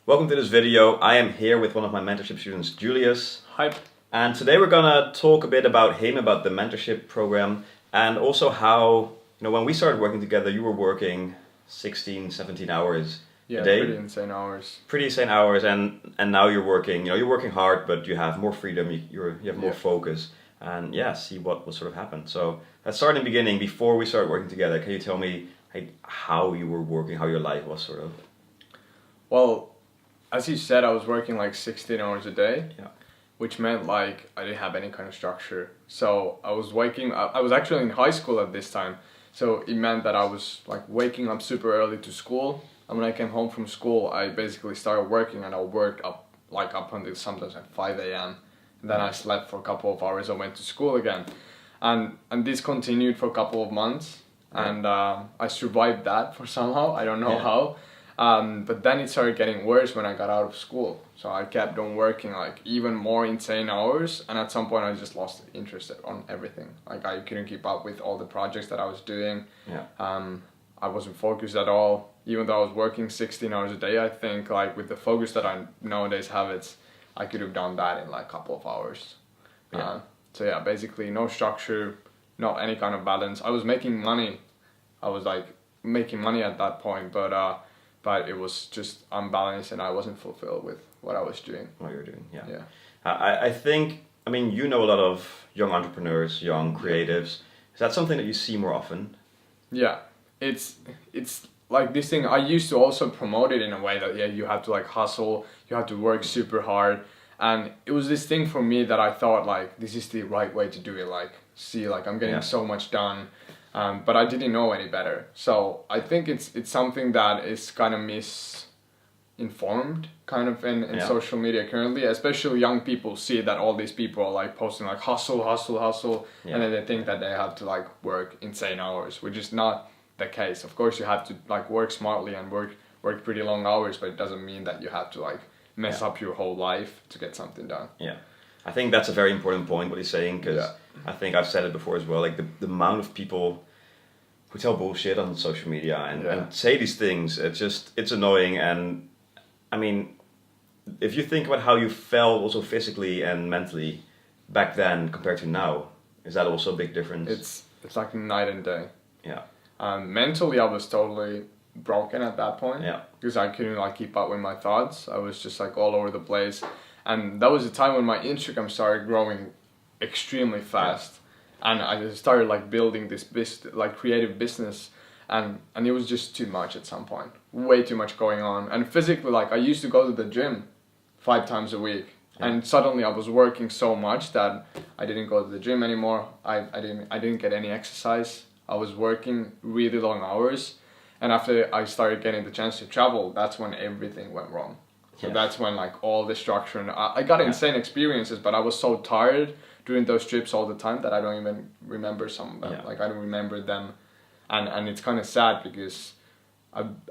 Welcome to this video. I am here with one of my mentorship students, Julius. Hype. And today we're gonna talk a bit about him, about the mentorship program, and also how, when we started working together, you were working 16, 17 hours a day. Yeah, pretty insane hours. Pretty insane hours, and now you're working, you're working hard, but you have more freedom, you have more focus, and see what will sort of happen. So let's start in the beginning, before we started working together. Can you tell me how you were working, how your life was sort of? Well, as you said, I was working like 16 hours a day, which meant like I didn't have any kind of structure. So I was actually in high school at this time, so it meant that I was like waking up super early to school, and when I came home from school, I basically started working, and I worked up until sometimes at 5 a.m. And then I slept for a couple of hours. I went to school again, and this continued for a couple of months, and I survived that for somehow. I don't know how. But then it started getting worse when I got out of school. So I kept on working like even more insane hours, and at some point I just lost interest on everything. Like I couldn't keep up with all the projects that I was doing. I wasn't focused at all. Even though I was working 16 hours a day, I think like with the focus that I nowadays have, I could have done that in like a couple of hours. So basically no structure, not any kind of balance. I was making money. I was like making money at that point, but it was just unbalanced, and I wasn't fulfilled with what I was doing. What you were doing, I think, you know a lot of young entrepreneurs, young creatives. Is that something that you see more often? Yeah, it's like this thing. I used to also promote it in a way that you have to like hustle, you have to work super hard, and it was this thing for me that I thought like this is the right way to do it. Like see, like I'm getting so much done. But I didn't know any better. So I think it's something that is kind of misinformed kind of in social media currently, especially young people see that all these people are like posting like hustle, and then they think that they have to like work insane hours, which is not the case. Of course you have to like work smartly and work pretty long hours, but it doesn't mean that you have to like mess up your whole life to get something done. I think that's a very important point what he's saying, because I think I've said it before as well, like the amount of people who tell bullshit on social media and say these things, it's annoying. And if you think about how you felt also physically and mentally back then compared to now, is that also a big difference? It's like night and day. Mentally I was totally broken at that point, because I couldn't like keep up with my thoughts. I was just like all over the place, and that was the time when my Instagram started growing extremely fast. And I started like building this creative business, and it was just too much at some point. Way too much going on. And physically, like I used to go to the gym 5 times a week, and suddenly I was working so much that I didn't go to the gym anymore. I didn't get any exercise. I was working really long hours, and after I started getting the chance to travel, that's when everything went wrong. So that's when like all the structure, and I got insane experiences, but I was so tired during those trips all the time that I don't even remember some of them. Like I don't remember them, and it's kind of sad because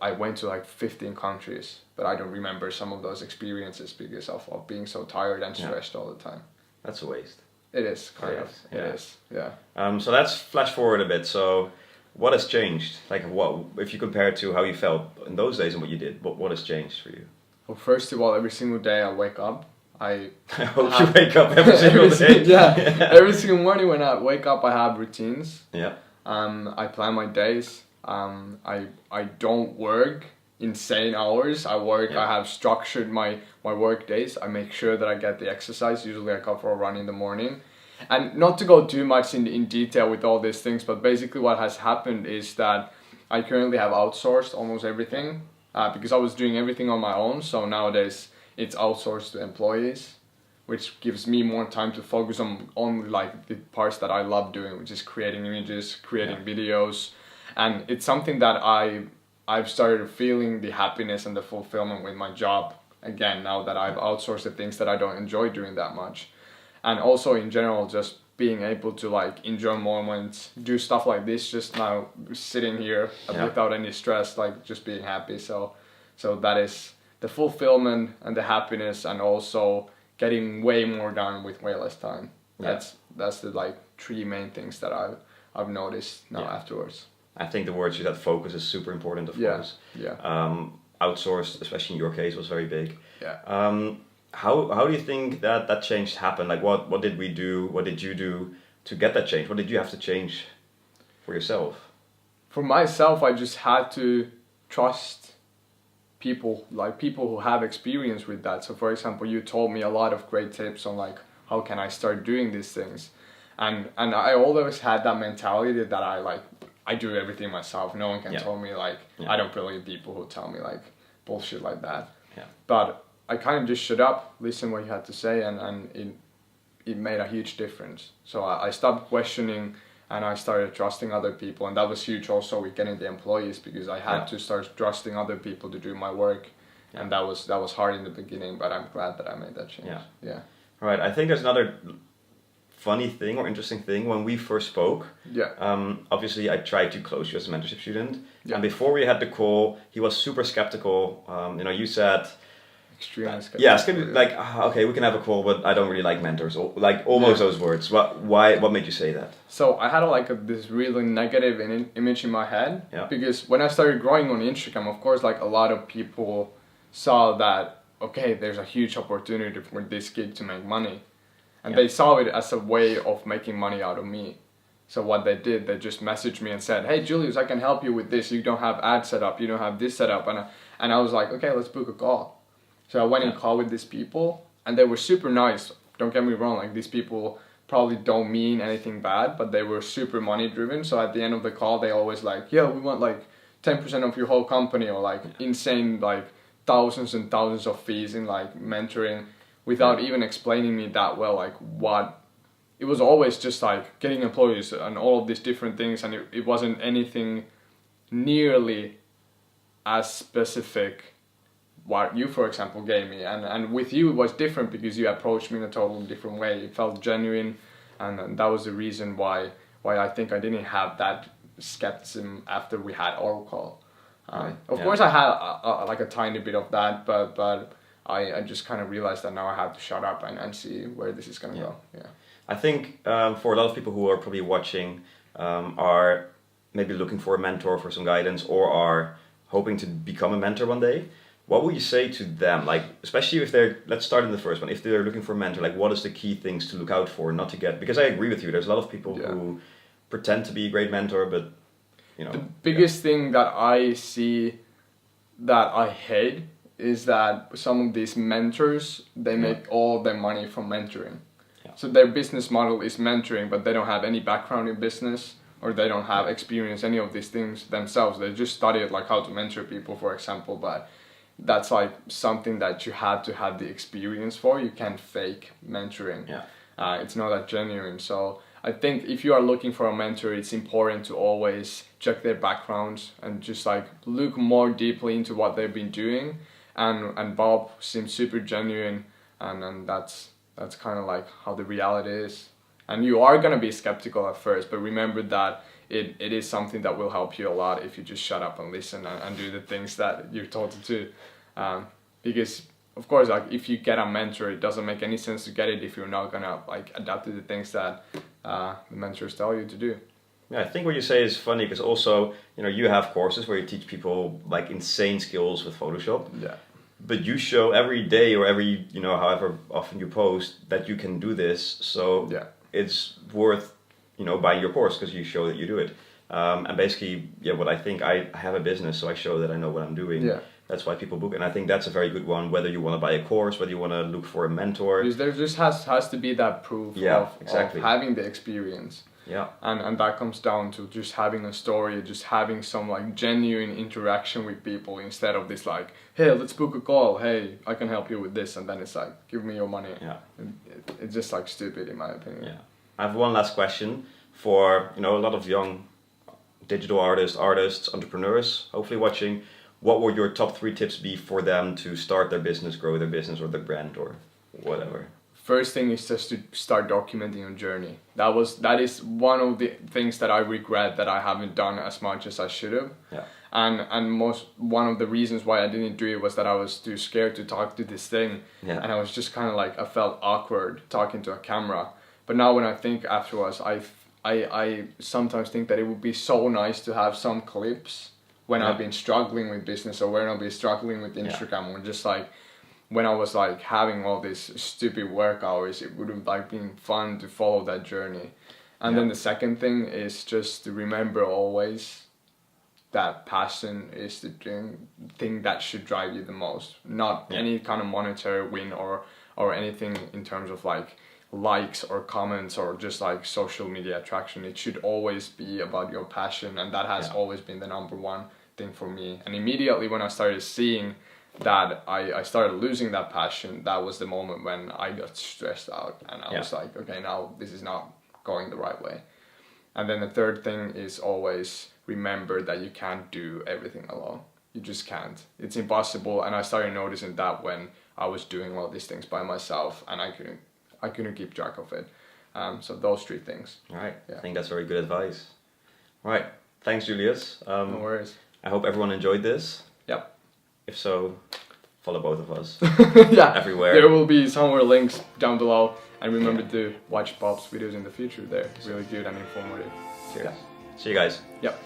I went to like 15 countries, but I don't remember some of those experiences because of being so tired and stressed all the time. That's a waste. It is kind of. It is. So let's flash forward a bit. So what has changed? Like what, if you compare it to how you felt in those days and what you did, what has changed for you? Well, first of all, every single day I wake up, I hope you wake up every single day. Every single morning when I wake up, I have routines. I plan my days. I don't work insane hours. I have structured my work days. I make sure that I get the exercise. Usually I go for a run in the morning. And not to go too much in detail with all these things, but basically what has happened is that I currently have outsourced almost everything, because I was doing everything on my own. So nowadays it's outsourced to employees, which gives me more time to focus on only like the parts that I love doing, which is creating images, creating videos. And it's something that I've started feeling the happiness and the fulfillment with my job again, now that I've outsourced the things that I don't enjoy doing that much. And also in general, just being able to like enjoy moments, do stuff like this, just now sitting here without any stress, like just being happy. So that is the fulfillment and the happiness, and also getting way more done with way less time. That's the like 3 main things that I've noticed now afterwards. I think the word you said, focus, is super important, of course. outsourced, especially in your case, was very big. Yeah. How do you think that change happened? Like what did we do? What did you do to get that change? What did you have to change for yourself? For myself, I just had to trust people, like people who have experience with that. So for example, you told me a lot of great tips on like how can I start doing these things, and I always had that mentality that I do everything myself. No one can tell me like I don't believe people who tell me like bullshit like that. Yeah. But I kind of just shut up, listen what you had to say, and it made a huge difference. So I stopped questioning and I started trusting other people, and that was huge also with getting the employees, because I had to start trusting other people to do my work, and that was hard in the beginning, but I'm glad that I made that change. Yeah. Right. I think there's another funny thing or interesting thing. When we first spoke, obviously I tried to close you as a mentorship student, and before we had the call, he was super skeptical. You said. Extremely skeptical. Yeah, it's gonna be like, okay, we can have a call, but I don't really like mentors, or like almost those words. What made you say that? So I had this really negative image in my head, because when I started growing on Instagram, of course, like a lot of people saw that, okay, there's a huge opportunity for this kid to make money, and they saw it as a way of making money out of me. So what they did, they just messaged me and said, hey Julius, I can help you with this. You don't have ads set up, you don't have this set up, and I was like, okay, let's book a call. So I went in call with these people, and they were super nice. Don't get me wrong, like these people probably don't mean anything bad, but they were super money driven. So at the end of the call, they always like, yeah, we want like 10% of your whole company, or like insane like thousands and thousands of fees in like mentoring, without even explaining me that well, like what. It was always just like getting employees and all of these different things, and it wasn't anything nearly as specific what you, for example, gave me, and with you it was different because you approached me in a totally different way. It felt genuine, and that was the reason why I think I didn't have that skepticism after we had our call. Of course I had like a tiny bit of that, but I just kind of realized that now I have to shut up and see where this is gonna go. Yeah. I think for a lot of people who are probably watching are maybe looking for a mentor, for some guidance, or are hoping to become a mentor one day. What would you say to them? Like, especially if they're, let's start in the first one. If they're looking for a mentor, like what is the key things to look out for, not to get, because I agree with you, there's a lot of people who pretend to be a great mentor, but The biggest thing that I see that I hate is that some of these mentors, they make all their money from mentoring. So their business model is mentoring, but they don't have any background in business, or they don't have experience any of these things themselves. They just studied like how to mentor people, for example, but that's like something that you have to have the experience for. You can't fake mentoring. It's not that genuine. So I think if you are looking for a mentor, it's important to always check their backgrounds and just like look more deeply into what they've been doing. And Bob seems super genuine, and that's kind of like how the reality is. And you are gonna be skeptical at first, but remember that it is something that will help you a lot if you just shut up and listen and do the things that you're told to do. Because of course, like if you get a mentor, it doesn't make any sense to get it if you're not gonna like adapt to the things that the mentors tell you to do. Yeah, I think what you say is funny because also, you have courses where you teach people like insane skills with Photoshop. Yeah. But you show every day or every, however often you post that you can do this. So it's worth, buying your course because you show that you do it. And basically, what I think, I have a business, so I show that I know what I'm doing. Yeah. That's why people book. And I think that's a very good one, whether you want to buy a course, whether you want to look for a mentor. Because there just has to be that proof of having the experience. Yeah. And that comes down to just having a story, just having some like genuine interaction with people instead of this like, hey, let's book a call. Hey, I can help you with this. And then it's like, give me your money. Yeah. It's just like stupid in my opinion. Yeah. I have one last question for, a lot of young digital artists, entrepreneurs, hopefully watching. What would your top 3 tips be for them to start their business, grow their business or their brand or whatever? First thing is just to start documenting your journey. That is one of the things that I regret that I haven't done as much as I should have. Yeah. And one of the reasons why I didn't do it was that I was too scared to talk to this thing. Yeah. And I was just kind of like, I felt awkward talking to a camera. But now when I think afterwards, I sometimes think that it would be so nice to have some clips when I've been struggling with business, or when I've been struggling with Instagram, or just like when I was like having all these stupid work hours, it would have like been fun to follow that journey. And then the second thing is just to remember always that passion is the thing that should drive you the most, not any kind of monetary win or anything in terms of like likes or comments or just like social media attraction. It should always be about your passion, and that has always been the number one thing for me. And immediately when I started seeing that I started losing that passion, that was the moment when I got stressed out, and I was like, okay, now this is not going the right way. And then the third thing is always remember that you can't do everything alone. You just can't. It's impossible. And I started noticing that when I was doing all these things by myself, and I couldn't keep track of it. So those three things. All right. I think that's very good advice. All right. Thanks, Julius. No worries. I hope everyone enjoyed this. Yep. If so, follow both of us. Everywhere. There will be somewhere links down below. And remember to watch Bob's videos in the future. They're really good and informative. Cheers. See you guys. Yep.